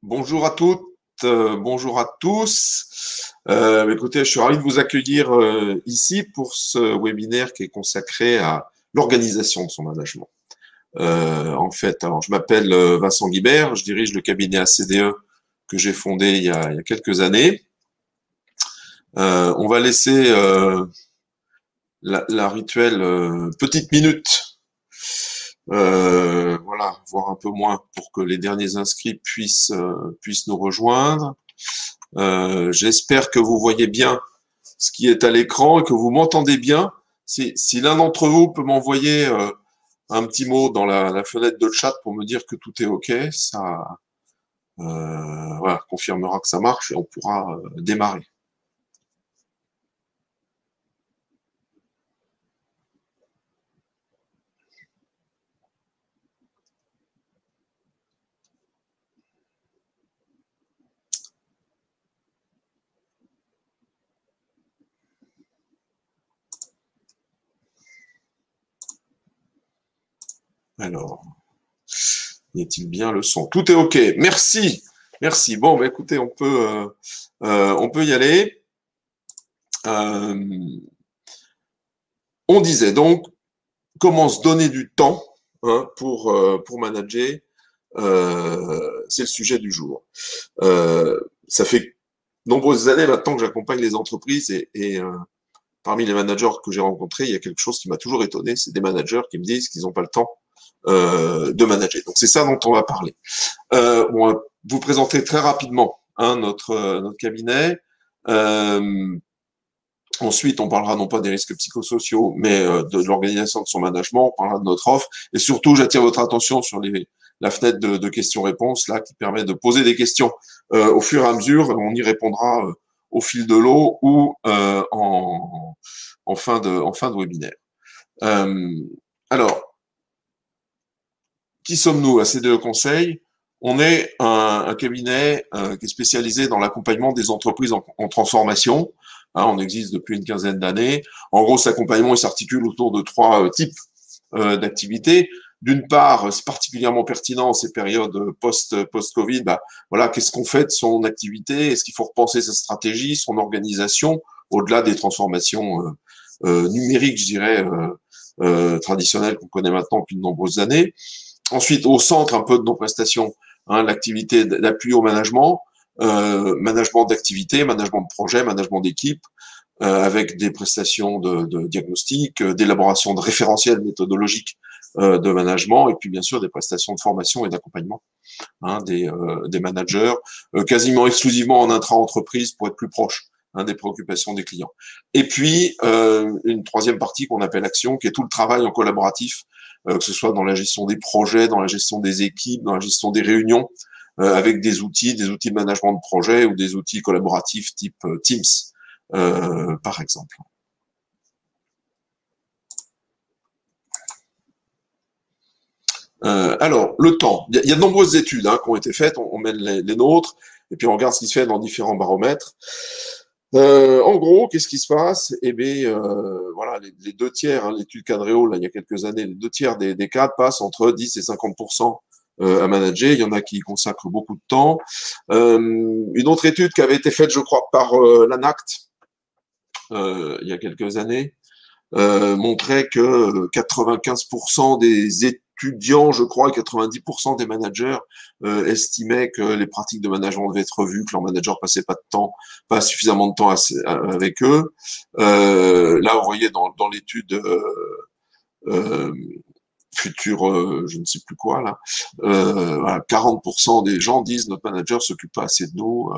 Bonjour à toutes, bonjour à tous. Écoutez, je suis ravi de vous accueillir ici pour ce webinaire qui est consacré à l'organisation de son management. Alors je m'appelle Vincent Guibert, je dirige le cabinet ACDE que j'ai fondé il y a quelques années. On va laisser la rituelle petite minute, voilà, voire un peu moins, pour que les derniers inscrits puissent nous rejoindre. J'espère que vous voyez bien ce qui est à l'écran et que vous m'entendez bien. Si l'un d'entre vous peut m'envoyer un petit mot dans la fenêtre de chat pour me dire que tout est OK, ça voilà, confirmera que ça marche et on pourra démarrer. Alors, y a-t-il bien le son? Tout est OK. Merci. Merci. Bon, bah, écoutez, on peut y aller. On disait donc comment se donner du temps pour manager. C'est le sujet du jour. Ça fait nombreuses années maintenant que j'accompagne les entreprises et parmi les managers que j'ai rencontrés, il y a quelque chose qui m'a toujours étonné, c'est des managers qui me disent qu'ils n'ont pas le temps de manager. Donc c'est ça dont on va parler. On va vous présenter très rapidement notre cabinet. Ensuite, on parlera non pas des risques psychosociaux, mais de l'organisation de son management, on parlera de notre offre. Et surtout, j'attire votre attention sur la fenêtre de questions-réponses, là, qui permet de poser des questions au fur et à mesure. On y répondra au fil de l'eau ou en fin de webinaire. Alors, qui sommes-nous à CDE Conseil? On est un cabinet qui est spécialisé dans l'accompagnement des entreprises en transformation. On existe depuis une quinzaine d'années. En gros, cet accompagnement s'articule autour de trois types d'activités. D'une part, c'est particulièrement pertinent en ces périodes post-Covid. Voilà, qu'est-ce qu'on fait de son activité? Est-ce qu'il faut repenser sa stratégie, son organisation, au-delà des transformations numériques, je dirais, traditionnelles qu'on connaît maintenant depuis de nombreuses années? Ensuite, au centre un peu de nos prestations, l'activité d'appui au management, management d'activité, management de projet, management d'équipe, avec des prestations de diagnostic, d'élaboration de référentiels méthodologiques de management, et puis bien sûr des prestations de formation et d'accompagnement des managers, quasiment exclusivement en intra-entreprise pour être plus proche des préoccupations des clients. Et puis, une troisième partie qu'on appelle action, qui est tout le travail en collaboratif, que ce soit dans la gestion des projets, dans la gestion des équipes, dans la gestion des réunions, avec des outils de management de projet ou des outils collaboratifs type Teams, par exemple. Alors, le temps. Il y a de nombreuses études qui ont été faites, on mène les nôtres, et puis on regarde ce qui se fait dans différents baromètres. En gros, qu'est-ce qui se passe? Eh bien, voilà, les deux tiers, l'étude Cadréo, là, il y a quelques années, les deux tiers des cadres passent entre 10 et 50% à manager. Il y en a qui y consacrent beaucoup de temps. Une autre étude qui avait été faite, je crois, par l'ANACT il y a quelques années, montrait que 95% des étudiants, je crois, et 90% des managers estimaient que les pratiques de management devaient être revues, que leur manager passait pas suffisamment de temps avec eux. Là, vous voyez dans l'étude future, je ne sais plus quoi là, voilà, 40% des gens disent notre manager s'occupe pas assez de nous.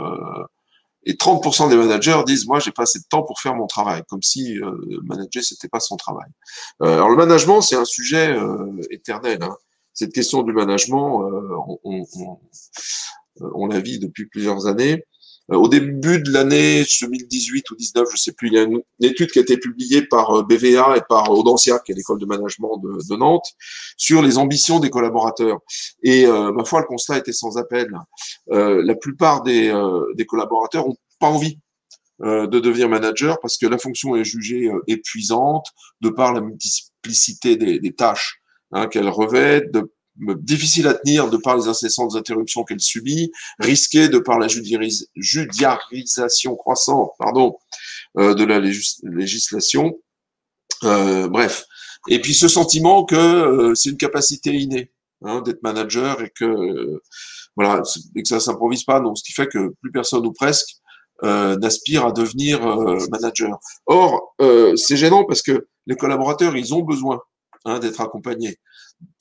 Et 30% des managers disent moi j'ai pas assez de temps pour faire mon travail, comme si manager c'était pas son travail. Alors le management c'est un sujet éternel. Cette question du management, on la vit depuis plusieurs années. Au début de l'année 2018 ou 19, je sais plus, il y a une étude qui a été publiée par BVA et par Audencia, qui est l'école de management de Nantes, sur les ambitions des collaborateurs. Et ma foi, le constat était sans appel. La plupart des collaborateurs ont pas envie de devenir manager parce que la fonction est jugée épuisante de par la multiplicité des tâches qu'elle revêt, difficile à tenir de par les incessantes interruptions qu'elle subit, risquée de par la judiciarisation croissante, de la législation. Bref. Et puis ce sentiment que c'est une capacité innée, d'être manager et que voilà, et que ça s'improvise pas. Donc ce qui fait que plus personne ou presque n'aspire à devenir manager. Or, c'est gênant parce que les collaborateurs, ils ont besoin d'être accompagnés.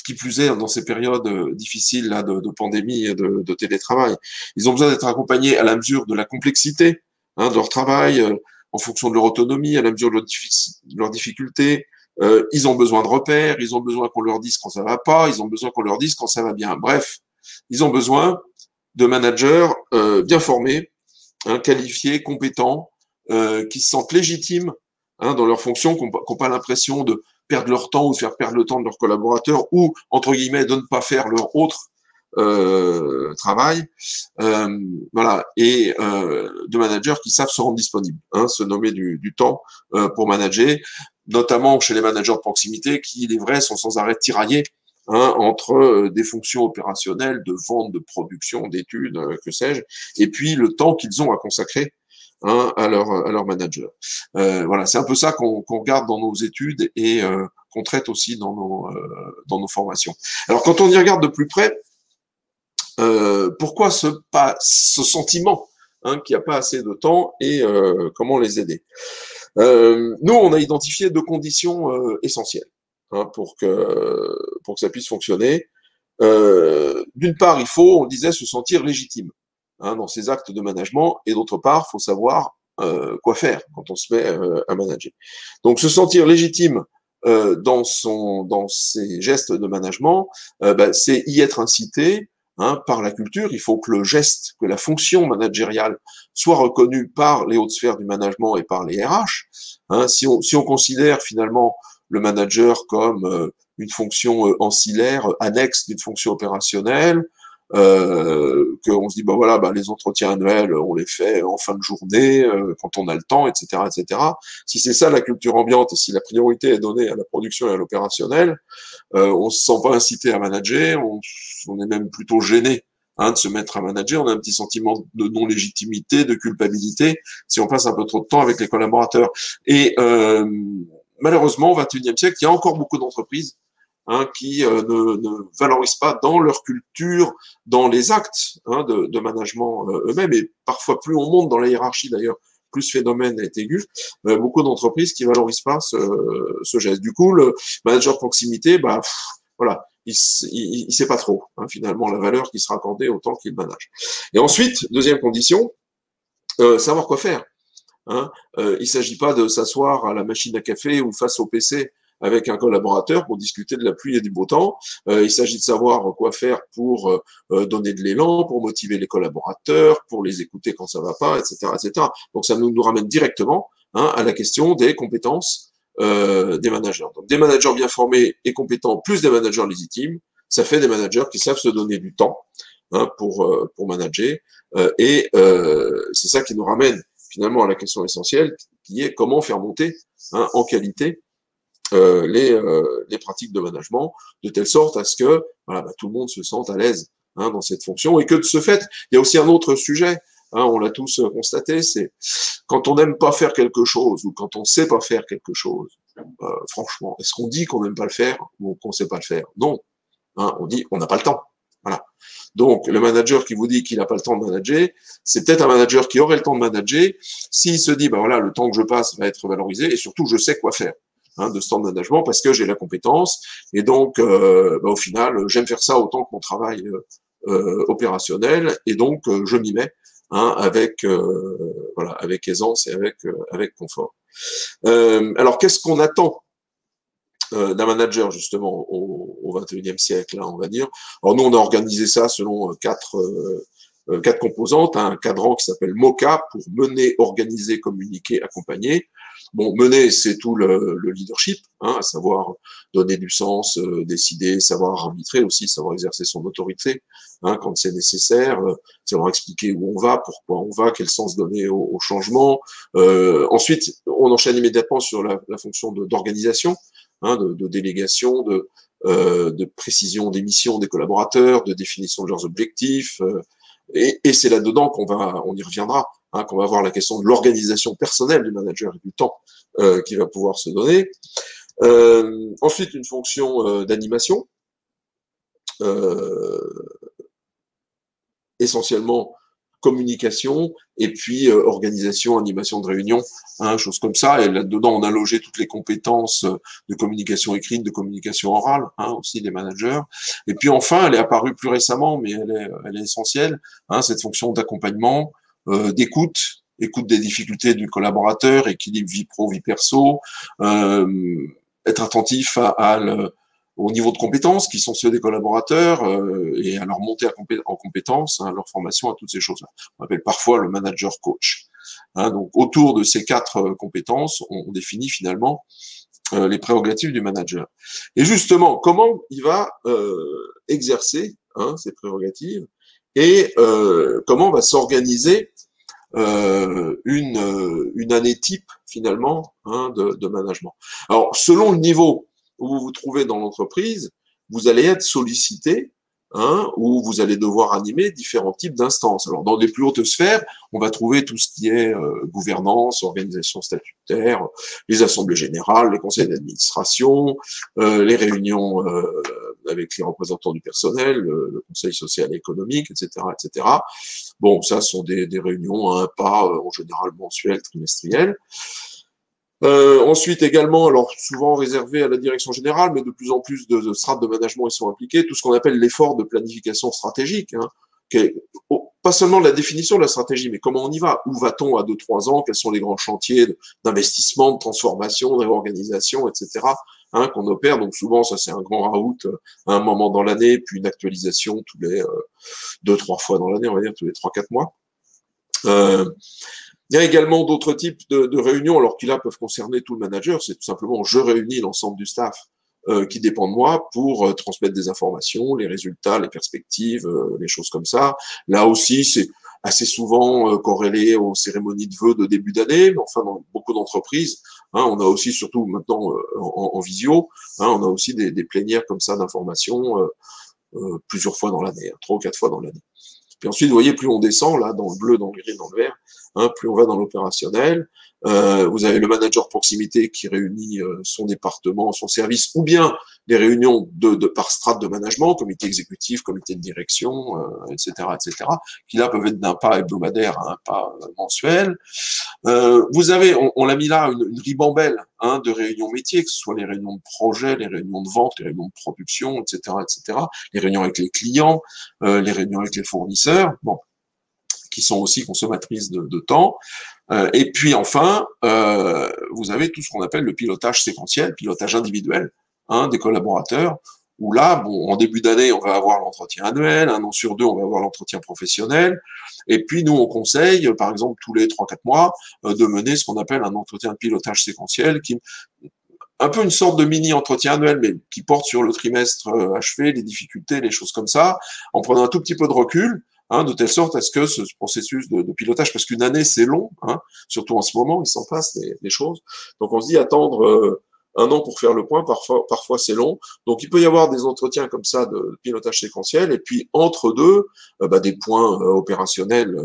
Qui plus est, dans ces périodes difficiles là, de pandémie et de télétravail, ils ont besoin d'être accompagnés à la mesure de la complexité de leur travail, en fonction de leur autonomie, à la mesure de leurs difficultés. Ils ont besoin de repères, ils ont besoin qu'on leur dise quand ça va pas, ils ont besoin qu'on leur dise quand ça va bien. Bref, ils ont besoin de managers bien formés, qualifiés, compétents, qui se sentent légitimes dans leurs fonctions, qui n'ont pas l'impression de perdre leur temps ou de faire perdre le temps de leurs collaborateurs ou, entre guillemets, de ne pas faire leur autre travail. Voilà. Et de managers qui savent se rendre disponibles, se nommer du temps pour manager, notamment chez les managers de proximité qui, il est vrai, sont sans arrêt tiraillés entre des fonctions opérationnelles, de vente, de production, d'études, que sais-je, et puis le temps qu'ils ont à consacrer à leur manager. Voilà, c'est un peu ça qu'on regarde dans nos études et qu'on traite aussi dans nos formations. Alors, quand on y regarde de plus près, pourquoi ce sentiment qu'il n'y a pas assez de temps et comment les aider? Nous, on a identifié deux conditions essentielles pour que ça puisse fonctionner. D'une part, il faut, on disait, se sentir légitime dans ses actes de management, et d'autre part, il faut savoir quoi faire quand on se met à manager. Donc, se sentir légitime dans ses gestes de management, c'est y être incité par la culture. Il faut que le geste, que la fonction managériale soit reconnue par les hautes sphères du management et par les RH. Si on considère finalement le manager comme une fonction ancillaire, annexe d'une fonction opérationnelle, qu'on se dit les entretiens annuels on les fait en fin de journée quand on a le temps, etc., etc. Si c'est ça la culture ambiante et si la priorité est donnée à la production et à l'opérationnel, on se sent pas incité à manager, on est même plutôt gêné de se mettre à manager, on a un petit sentiment de non-légitimité, de culpabilité si on passe un peu trop de temps avec les collaborateurs. Et malheureusement, au XXIe siècle, il y a encore beaucoup d'entreprises qui ne valorisent pas dans leur culture, dans les actes de management eux-mêmes, et parfois plus on monte dans la hiérarchie d'ailleurs, plus ce phénomène est aigu, beaucoup d'entreprises qui valorisent pas ce geste. Du coup, le manager de proximité, voilà, il sait pas trop finalement la valeur qui sera accordée au temps qu'il manage. Et ensuite, deuxième condition, savoir quoi faire. Il s'agit pas de s'asseoir à la machine à café ou face au PC avec un collaborateur pour discuter de la pluie et du beau temps. Il s'agit de savoir quoi faire pour donner de l'élan, pour motiver les collaborateurs, pour les écouter quand ça va pas, etc., etc. Donc ça nous ramène directement à la question des compétences des managers. Donc des managers bien formés et compétents, plus des managers légitimes, ça fait des managers qui savent se donner du temps pour manager. Et c'est ça qui nous ramène finalement à la question essentielle, qui est comment faire monter en qualité les pratiques de management, de telle sorte à ce que tout le monde se sente à l'aise dans cette fonction, et que de ce fait, il y a aussi un autre sujet, on l'a tous constaté, c'est quand on n'aime pas faire quelque chose, ou quand on sait pas faire quelque chose, franchement, est-ce qu'on dit qu'on n'aime pas le faire, ou qu'on sait pas le faire? Non, on dit on n'a pas le temps. Voilà. Donc, le manager qui vous dit qu'il n'a pas le temps de manager, c'est peut-être un manager qui aurait le temps de manager s'il se dit, le temps que je passe va être valorisé, et surtout, je sais quoi faire de ce temps de management parce que j'ai la compétence, et donc, au final, j'aime faire ça autant que mon travail opérationnel, et donc, je m'y mets avec aisance et avec confort. Alors, qu'est-ce qu'on attend d'un manager justement au XXIe siècle, on va dire. Alors nous, on a organisé ça selon quatre composantes, un cadran qui s'appelle MOCA pour mener, organiser, communiquer, accompagner. Bon, mener, c'est tout le leadership, à savoir donner du sens, décider, savoir arbitrer aussi, savoir exercer son autorité quand c'est nécessaire, savoir expliquer où on va, pourquoi on va, quel sens donner au changement. Ensuite, on enchaîne immédiatement sur la fonction d'organisation, de délégation, de précision des missions des collaborateurs, de définition de leurs objectifs, et c'est là-dedans on y reviendra, hein, qu'on va voir la question de l'organisation personnelle du manager et du temps qu'il va pouvoir se donner. Ensuite, une fonction d'animation, essentiellement communication, et puis organisation, animation de réunion, hein, choses comme ça. Et là-dedans, on a logé toutes les compétences de communication écrite, de communication orale, hein, aussi des managers. Et puis enfin, elle est apparue plus récemment, mais elle est essentielle, hein, cette fonction d'accompagnement, d'écoute, écoute des difficultés du collaborateur, équilibre vie pro, vie perso, être attentif au niveau de compétences qui sont ceux des collaborateurs et à leur montée en compétences, hein, leur formation, à toutes ces choses-là. On appelle parfois le manager coach. Hein, donc autour de ces 4 compétences, on définit finalement les prérogatives du manager. Et justement, comment il va exercer, hein, ces prérogatives et comment va s'organiser une année type finalement, hein, de management. Alors selon le niveau où vous vous trouvez dans l'entreprise, vous allez être sollicité, hein, ou vous allez devoir animer différents types d'instances. Alors dans les plus hautes sphères, on va trouver tout ce qui est gouvernance, organisation statutaire, les assemblées générales, les conseils d'administration, les réunions avec les représentants du personnel, le conseil social et économique, etc., etc. Bon, ça sont des réunions à un pas, en général mensuelles, trimestrielles. Ensuite également, alors souvent réservé à la direction générale, mais de plus en plus de strates de management y sont impliquées, tout ce qu'on appelle l'effort de planification stratégique, hein, qui est, pas seulement la définition de la stratégie, mais comment on y va, où va-t-on à 2-3 ans, quels sont les grands chantiers d'investissement, de transformation, de réorganisation, etc., hein, qu'on opère. Donc souvent, ça c'est un grand raout à un moment dans l'année, puis une actualisation tous les 2-3 fois dans l'année, on va dire tous les 3-4 mois. Il y a également d'autres types de réunions, alors qui là peuvent concerner tout le manager. C'est tout simplement je réunis l'ensemble du staff qui dépend de moi pour transmettre des informations, les résultats, les perspectives, les choses comme ça. Là aussi, c'est assez souvent corrélé aux cérémonies de vœux de début d'année, mais enfin dans beaucoup d'entreprises, hein, on a aussi, surtout maintenant en visio, hein, on a aussi des plénières comme ça d'informations plusieurs fois dans l'année, 3 ou 4 fois dans l'année. Puis ensuite, vous voyez, plus on descend, là, dans le bleu, dans le gris, dans le vert, hein, plus on va dans l'opérationnel. Vous avez le manager proximité qui réunit son département, son service, ou bien des réunions par strate de management, comité exécutif, comité de direction, etc., etc., qui là peuvent être d'un pas hebdomadaire à un pas mensuel. Vous avez, on l'a mis là, une ribambelle, hein, de réunions métiers, que ce soit les réunions de projet, les réunions de vente, les réunions de production, etc., etc., les réunions avec les clients, les réunions avec les fournisseurs, bon, qui sont aussi consommatrices de temps. Et puis enfin, vous avez tout ce qu'on appelle le pilotage séquentiel, pilotage individuel, hein, des collaborateurs, où là, bon, en début d'année, on va avoir l'entretien annuel, 1 an sur 2, on va avoir l'entretien professionnel, et puis nous, on conseille, par exemple, tous les 3-4 mois, de mener ce qu'on appelle un entretien de pilotage séquentiel, qui un peu une sorte de mini-entretien annuel, mais qui porte sur le trimestre achevé, les difficultés, les choses comme ça, en prenant un tout petit peu de recul, hein, de telle sorte à ce que ce processus de pilotage, parce qu'une année c'est long, hein, surtout en ce moment, il s'en passe des choses, donc on se dit attendre 1 an pour faire le point, parfois c'est long, donc il peut y avoir des entretiens comme ça de pilotage séquentiel, et puis entre deux, des points opérationnels,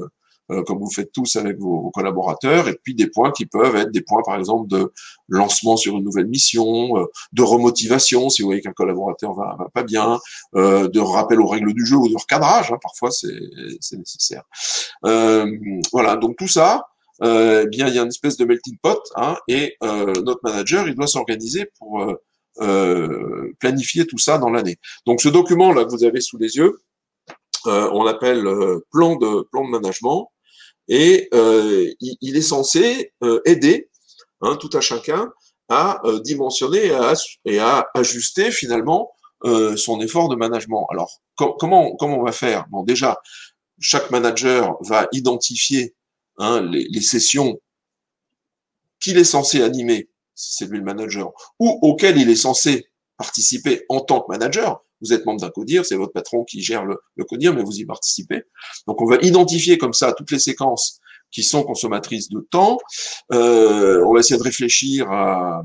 comme vous faites tous avec vos collaborateurs, et puis des points qui peuvent être des points, par exemple, de lancement sur une nouvelle mission, de remotivation, si vous voyez qu'un collaborateur va pas bien, de rappel aux règles du jeu ou de recadrage, hein, parfois c'est nécessaire. Voilà, donc tout ça, bien il y a une espèce de melting pot, hein, et notre manager, il doit s'organiser pour planifier tout ça dans l'année. Donc ce document là que vous avez sous les yeux, on l'appelle plan de management, et il est censé aider, hein, tout à chacun à dimensionner et à ajuster finalement son effort de management. Alors comment on va faire? Bon, déjà, chaque manager va identifier, hein, les sessions qu'il est censé animer, si c'est lui le manager, ou auxquelles il est censé participer en tant que manager. Vous êtes membre d'un CODIR, c'est votre patron qui gère le CODIR, mais vous y participez. Donc on va identifier comme ça toutes les séquences qui sont consommatrices de temps. On va essayer de réfléchir à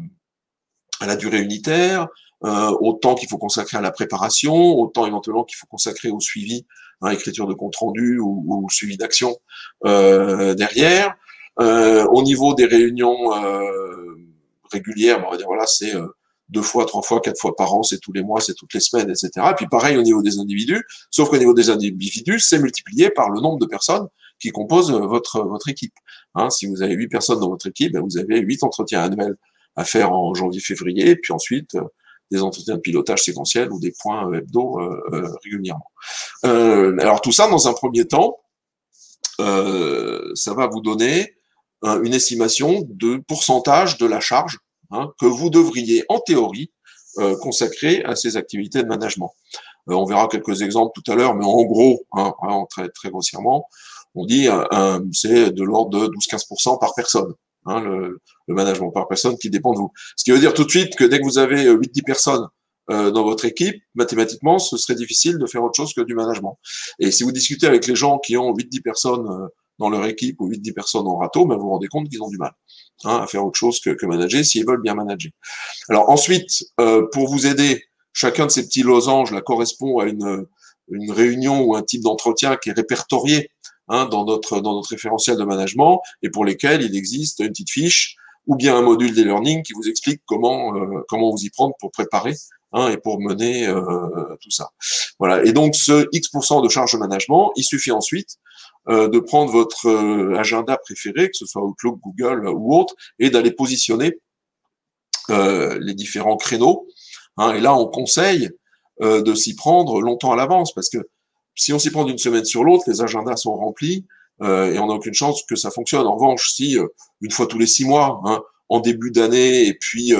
la durée unitaire, autant qu'il faut consacrer à la préparation, autant éventuellement qu'il faut consacrer au suivi, écriture de compte rendu ou suivi d'action derrière. Au niveau des réunions régulières, on va dire voilà, c'est 2 fois, 3 fois, 4 fois par an, c'est tous les mois, c'est toutes les semaines, etc. Et puis pareil au niveau des individus, sauf qu'au niveau des individus, c'est multiplié par le nombre de personnes qui composent votre équipe. Si vous avez 8 personnes dans votre équipe, ben vous avez 8 entretiens annuels à faire en janvier-février, et puis ensuite des entretiens de pilotage séquentiel ou des points hebdo régulièrement. Alors tout ça, dans un premier temps, ça va vous donner une estimation de pourcentage de la charge que vous devriez, en théorie, consacrer à ces activités de management. On verra quelques exemples tout à l'heure, mais en gros, très, très grossièrement, on dit c'est de l'ordre de 12-15% par personne. Le management par personne qui dépend de vous. Ce qui veut dire tout de suite que dès que vous avez 8-10 personnes dans votre équipe, mathématiquement, ce serait difficile de faire autre chose que du management. Et si vous discutez avec les gens qui ont 8-10 personnes dans leur équipe ou 8-10 personnes en râteau, ben vous vous rendez compte qu'ils ont du mal à faire autre chose que manager s'ils veulent bien manager. Alors ensuite, pour vous aider, chacun de ces petits losanges là correspond à une réunion ou un type d'entretien qui est répertorié dans notre référentiel de management et pour lesquels il existe une petite fiche ou bien un module d'e-learning qui vous explique comment vous y prendre pour préparer et pour mener tout ça. Voilà. Et donc ce X% de charge de management, il suffit ensuite de prendre votre agenda préféré, que ce soit Outlook, Google ou autre, et d'aller positionner les différents créneaux. Et là, on conseille de s'y prendre longtemps à l'avance, parce que si on s'y prend d'une semaine sur l'autre, les agendas sont remplis et on n'a aucune chance que ça fonctionne. En revanche, si une fois tous les 6 mois, en début d'année, et puis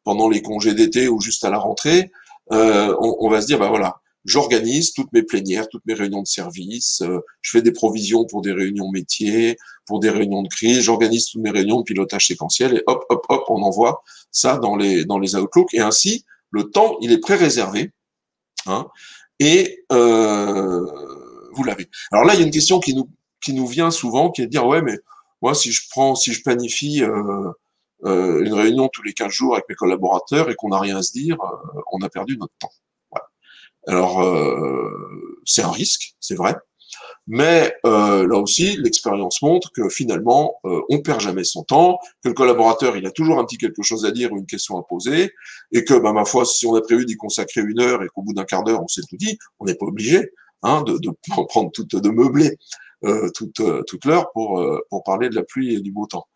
pendant les congés d'été ou juste à la rentrée, on va se dire, bah voilà, j'organise toutes mes plénières, toutes mes réunions de service, je fais des provisions pour des réunions métiers, pour des réunions de crise, j'organise toutes mes réunions de pilotage séquentiel et hop, hop, hop, on envoie ça dans les Outlook. Et ainsi, le temps, il est pré-réservé. Et vous l'avez. Alors là, il y a une question qui nous vient souvent, qui est de dire ouais, mais moi, si je planifie une réunion tous les 15 jours avec mes collaborateurs et qu'on n'a rien à se dire, on a perdu notre temps. Voilà. Alors c'est un risque, c'est vrai, mais là aussi, l'expérience montre que finalement, on perd jamais son temps, que le collaborateur, il a toujours un petit quelque chose à dire ou une question à poser, et que, ma foi, si on a prévu d'y consacrer 1 heure et qu'au bout d'un quart d'heure, on s'est tout dit, on n'est pas obligé de prendre de meubler toute l'heure pour parler de la pluie et du beau temps.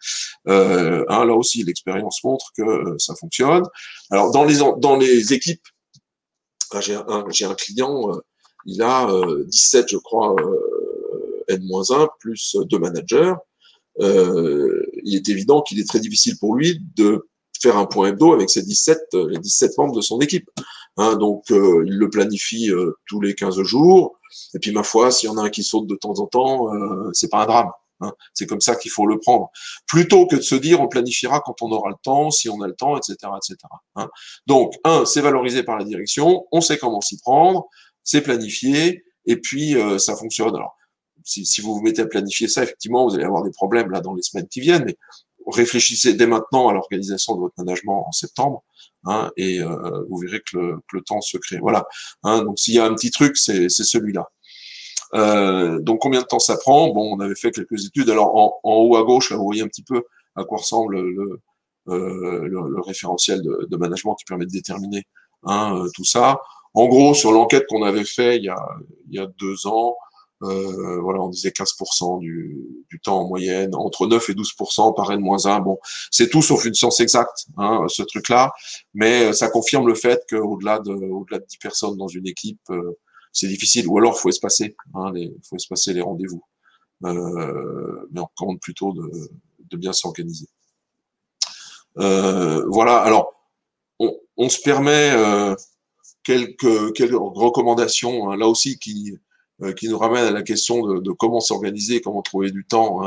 Là aussi, l'expérience montre que ça fonctionne. Alors, dans les équipes, j'ai un client, il a 17, je crois, N-1 plus 2 managers. Il est évident qu'il est très difficile pour lui de faire un point hebdo avec les 17 membres de son équipe. Donc, il le planifie tous les 15 jours. Et puis, ma foi, s'il y en a un qui saute de temps en temps, c'est pas un drame. C'est comme ça qu'il faut le prendre. Plutôt que de se dire, on planifiera quand on aura le temps, si on a le temps, etc., etc. Donc, c'est valorisé par la direction, on sait comment s'y prendre, c'est planifié, et puis ça fonctionne. Alors, si vous vous mettez à planifier ça, effectivement, vous allez avoir des problèmes là dans les semaines qui viennent, mais réfléchissez dès maintenant à l'organisation de votre management en septembre, et vous verrez que le temps se crée. Voilà. Donc, s'il y a un petit truc, c'est celui-là. Donc, combien de temps ça prend? Bon, on avait fait quelques études. Alors, en haut à gauche, là, vous voyez un petit peu à quoi ressemble le référentiel de management qui permet de déterminer tout ça. En gros, sur l'enquête qu'on avait fait il y a 2 ans, voilà, on disait 15% du temps en moyenne, entre 9 et 12% par N-1. Bon, c'est tout sauf une science exacte, ce truc-là, mais ça confirme le fait qu'au-delà de 10 personnes dans une équipe, c'est difficile, ou alors faut espacer, faut espacer les rendez-vous. Mais on recommande plutôt de bien s'organiser. Voilà, alors on se permet quelques recommandations, là aussi qui nous ramènent à la question de comment s'organiser, comment trouver du temps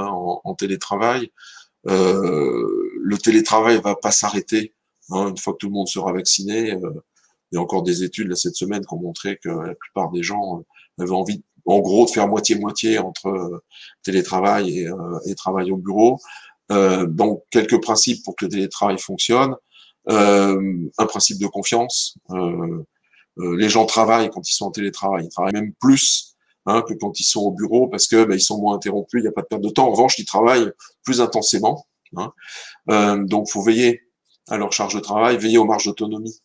en télétravail. Le télétravail va pas s'arrêter une fois que tout le monde sera vacciné. Il y a encore des études là cette semaine qui ont montré que la plupart des gens avaient envie, en gros, de faire moitié-moitié entre télétravail et travail au bureau. Donc, quelques principes pour que le télétravail fonctionne. un principe de confiance. Les gens travaillent quand ils sont en télétravail, ils travaillent même plus que quand ils sont au bureau parce que ils sont moins interrompus, il n'y a pas de perte de temps. En revanche, ils travaillent plus intensément. Donc, faut veiller à leur charge de travail, veiller aux marges d'autonomie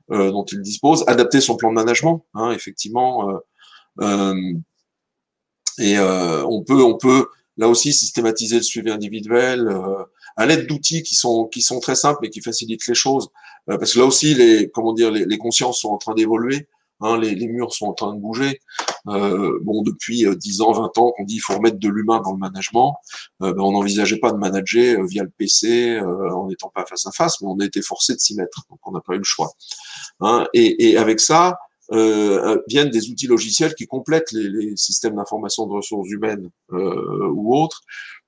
dont ils disposent, adapter son plan de management, effectivement. On peut là aussi systématiser le suivi individuel à l'aide d'outils qui sont très simples et qui facilitent les choses. Parce que là aussi, les consciences sont en train d'évoluer. Les murs sont en train de bouger. Depuis 10 ans, 20 ans, qu'on dit il faut remettre de l'humain dans le management, on n'envisageait pas de manager via le PC en n'étant pas face à face, mais on a été forcé de s'y mettre, donc on n'a pas eu le choix. Et avec ça, viennent des outils logiciels qui complètent les systèmes d'information de ressources humaines ou autres,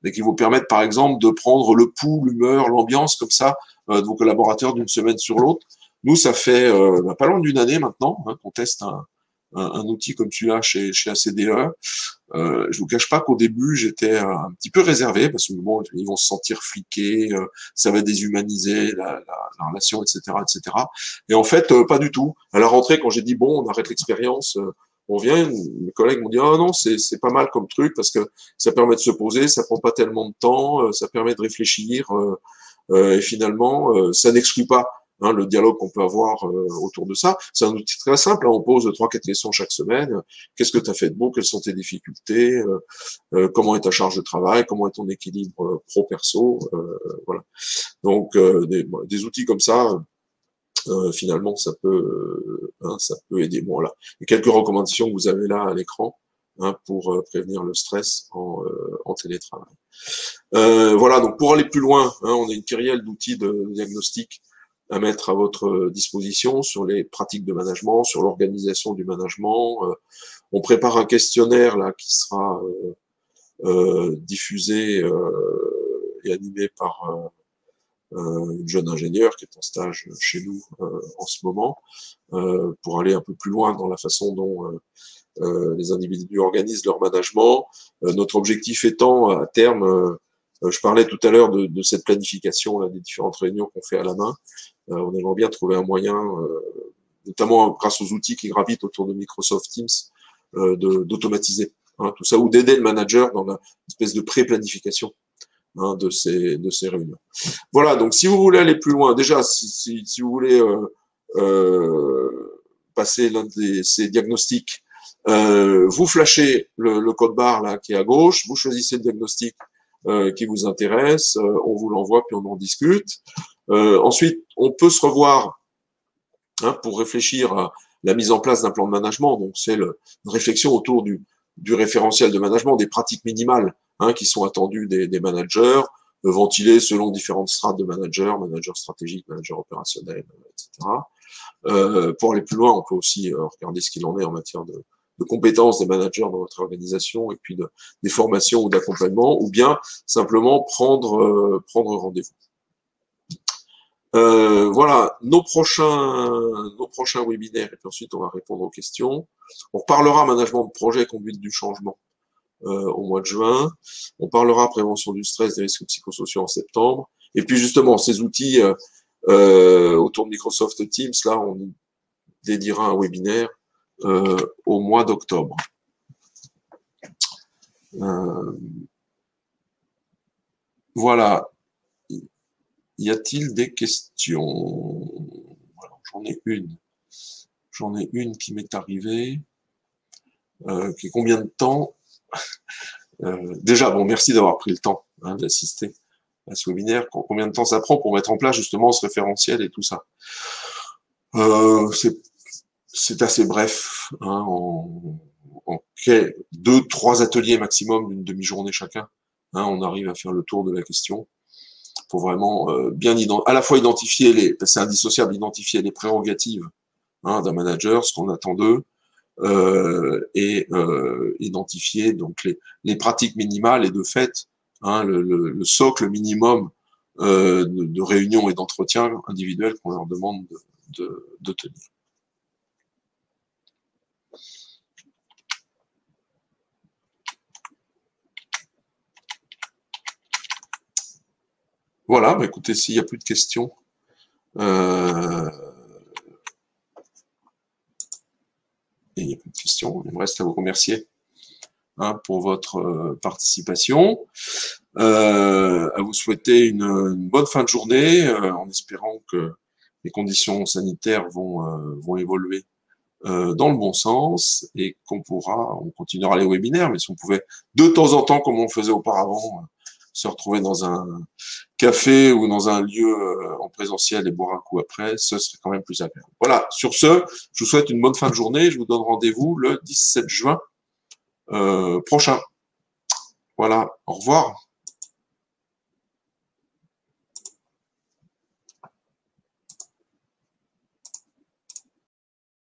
et qui vous permettent par exemple de prendre le pouls, l'humeur, l'ambiance comme ça de vos collaborateurs d'une semaine sur l'autre. Nous, ça fait pas loin d'une année maintenant qu'on teste un outil comme celui-là chez ACDE. Je vous cache pas qu'au début, j'étais un petit peu réservé parce que ils vont se sentir fliqués, ça va déshumaniser la relation, etc., etc. Et en fait, pas du tout. À la rentrée, quand j'ai dit on arrête l'expérience, on vient, mes collègues m'ont dit non, c'est pas mal comme truc parce que ça permet de se poser, ça prend pas tellement de temps, ça permet de réfléchir et finalement, ça n'exclut pas le dialogue qu'on peut avoir autour de ça. C'est un outil très simple. On pose 3-4 questions chaque semaine. Qu'est-ce que tu as fait de beau? Quelles sont tes difficultés? Comment est ta charge de travail? Comment est ton équilibre pro-perso? Voilà. Donc, des outils comme ça, finalement, ça peut aider. Bon, là, il y a quelques recommandations que vous avez là à l'écran pour prévenir le stress en télétravail. Voilà, donc pour aller plus loin, on a une kyrielle d'outils de diagnostic à mettre à votre disposition sur les pratiques de management, sur l'organisation du management. On prépare un questionnaire là qui sera diffusé et animé par une jeune ingénieure qui est en stage chez nous en ce moment, pour aller un peu plus loin dans la façon dont les individus organisent leur management. Notre objectif étant, à terme, je parlais tout à l'heure de cette planification, là, des différentes réunions qu'on fait à la main. On aimerait bien trouver un moyen, notamment grâce aux outils qui gravitent autour de Microsoft Teams, d'automatiser tout ça, ou d'aider le manager dans la espèce de pré-planification de ces réunions. Voilà, donc si vous voulez aller plus loin, déjà, si vous voulez passer l'un de ces diagnostics, vous flashez le code barre là qui est à gauche, vous choisissez le diagnostic qui vous intéresse, on vous l'envoie puis on en discute. Ensuite, on peut se revoir pour réfléchir à la mise en place d'un plan de management. Donc, c'est une réflexion autour du référentiel de management, des pratiques minimales qui sont attendues des managers, ventilées selon différentes strates de managers, manager stratégique, manager opérationnel, etc. Pour aller plus loin, on peut aussi regarder ce qu'il en est en matière de compétences des managers dans votre organisation et puis des formations ou d'accompagnement, ou bien simplement prendre rendez-vous. Voilà, nos prochains webinaires, et puis ensuite on va répondre aux questions. On parlera management de projet, conduite du changement au mois de juin. On parlera prévention du stress, des risques psychosociaux en septembre. Et puis justement, ces outils autour de Microsoft Teams, là, on dédiera un webinaire au mois d'octobre. Voilà. Y a-t-il des questions? Alors, j'en ai une qui m'est arrivée, qui est combien de temps? Déjà, merci d'avoir pris le temps d'assister à ce webinaire. Combien de temps ça prend pour mettre en place justement ce référentiel et tout ça? C'est assez bref, en 2-3 ateliers maximum d'une demi-journée chacun. On arrive à faire le tour de la question. Pour vraiment bien à la fois identifier c'est indissociable, identifier les prérogatives d'un manager, ce qu'on attend d'eux, et identifier donc les pratiques minimales et de fait le socle minimum de réunions et d'entretiens individuels qu'on leur demande de tenir. Voilà, écoutez, s'il n'y a plus de questions, Euh, et il n'y a plus de questions. Il me reste à vous remercier pour votre participation. À vous souhaiter une bonne fin de journée, en espérant que les conditions sanitaires vont évoluer dans le bon sens et on continuera les webinaires, mais si on pouvait de temps en temps, comme on le faisait auparavant, se retrouver dans un café ou dans un lieu en présentiel et boire un coup après, ce serait quand même plus agréable. Voilà, sur ce, je vous souhaite une bonne fin de journée. Je vous donne rendez-vous le 17 juin prochain. Voilà, au revoir.